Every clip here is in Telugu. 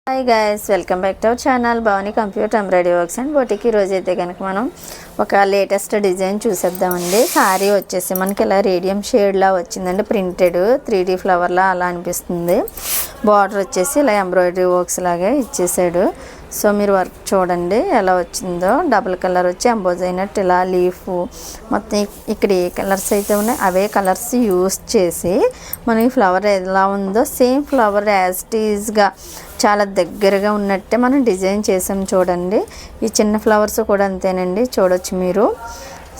Hi guys, welcome back to our channel Bhavani computer embroidery works and boutique. ఈరోజు అయితే కనుక మనం ఒక లేటెస్ట్ డిజైన్ చూసేద్దామండి. శారీ వచ్చేసి మనకి ఇలా రేడియం షేడ్లా వచ్చిందండి, ప్రింటెడ్ 3D ఫ్లవర్లా అలా అనిపిస్తుంది. బార్డర్ వచ్చేసి ఇలా ఎంబ్రాయిడరీ వర్క్స్ లాగా ఇచ్చేసాడు. సో మీరు వర్క్ చూడండి ఎలా వచ్చిందో. డబుల్ కలర్ వచ్చి ఎంబోజ్ అయినట్టు ఇలా లీఫ్ మొత్తం ఇక్కడ ఏ కలర్స్ అయితే ఉన్నాయి అవే కలర్స్ యూస్ చేసి మనకి ఫ్లవర్ ఎలా ఉందో సేమ్ ఫ్లవర్ యాజ్ ఇట్ ఈజ్గా చాలా దగ్గరగా ఉన్నట్టే మనం డిజైన్ చేసాం చూడండి. ఈ చిన్న ఫ్లవర్స్ కూడా అంతేనండి, చూడొచ్చు మీరు.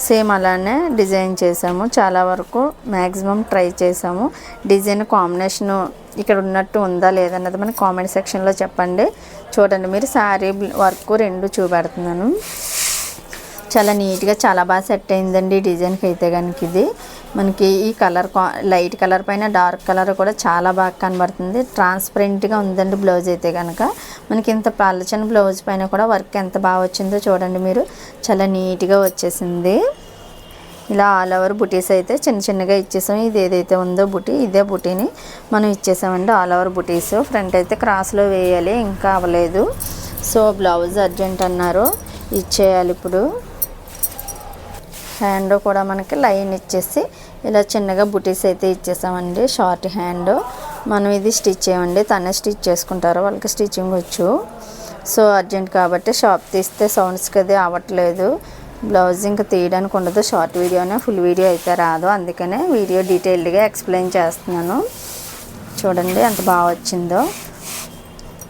సేమ్ అలానే డిజైన్ చేసాము. చాలా వరకు మ్యాక్సిమం ట్రై చేసాము. డిజైన్ కాంబినేషను ఇక్కడ ఉన్నట్టు ఉందా లేదన్నది మనకి కామెంట్ సెక్షన్లో చెప్పండి. చూడండి మీరు, శారీ వర్క్ రెండు చూపెడుతున్నాను. చాలా నీట్గా చాలా బాగా సెట్ అయిందండి డిజైన్కి అయితే కనుక. ఇది మనకి ఈ కలర్ లైట్ కలర్ పైన డార్క్ కలర్ కూడా చాలా బాగా కనబడుతుంది. ట్రాన్స్పరెంట్గా ఉందండి బ్లౌజ్ అయితే కనుక. మనకి ఇంత పలచని బ్లౌజ్ పైన కూడా వర్క్ ఎంత బాగా వచ్చిందో చూడండి మీరు. చాలా నీట్గా వచ్చేసింది. ఇలా ఆల్ ఓవర్ బుటీస్ అయితే చిన్న చిన్నగా ఇచ్చేసాం. ఇది ఏదైతే ఉందో బుటీ, ఇదే బుటీని మనం ఇచ్చేసామండి. ఆల్ ఓవర్ బుటీస్. ఫ్రంట్ అయితే క్రాస్లో వేయాలి, ఇంకా అవ్వలేదు. సో బ్లౌజ్ అర్జెంట్ అన్నారు, ఇచ్చేయాలి ఇప్పుడు. హ్యాండ్ కూడా మనకి లైన్ ఇచ్చేసి ఇలా చిన్నగా బుటీస్ అయితే ఇచ్చేసామండి. Short hand. మనం ఇది స్టిచ్ చేయండి, తనే స్టిచ్ చేసుకుంటారు, వాళ్ళకి స్టిచ్చింగ్ వచ్చు. సో అర్జెంట్ కాబట్టి షాప్ తీస్తే సౌండ్స్కి అది అవ్వట్లేదు. బ్లౌజ్ ఇంకా తీయడానికి ఉండదు. షార్ట్ వీడియోనే, ఫుల్ వీడియో అయితే రాదు. అందుకనే వీడియో డీటెయిల్డ్గా ఎక్స్ప్లెయిన్ చేస్తున్నాను. చూడండి ఎంత బాగా వచ్చిందో.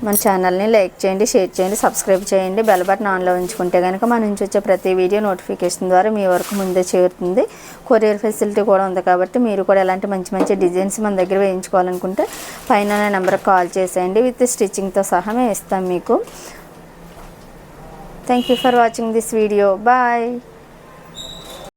మన ఛానల్ని లైక్ చేయండి, షేర్ చేయండి, సబ్స్క్రైబ్ చేయండి. బెల్ బటన్ ఆన్లో ఉంచుకుంటే కనుక మన నుంచి వచ్చే ప్రతి వీడియో నోటిఫికేషన్ ద్వారా మీ వరకు ముందే చేరుతుంది. కొరియర్ ఫెసిలిటీ కూడా ఉంది కాబట్టి మీరు కూడా ఎలాంటి మంచి మంచి డిజైన్స్ మన దగ్గర వేయించుకోవాలనుకుంటే పైన నెంబర్కి కాల్ చేసేయండి. విత్ స్టిచ్చింగ్తో సహా మేము ఇస్తాం మీకు. Thank you for watching this video. Bye.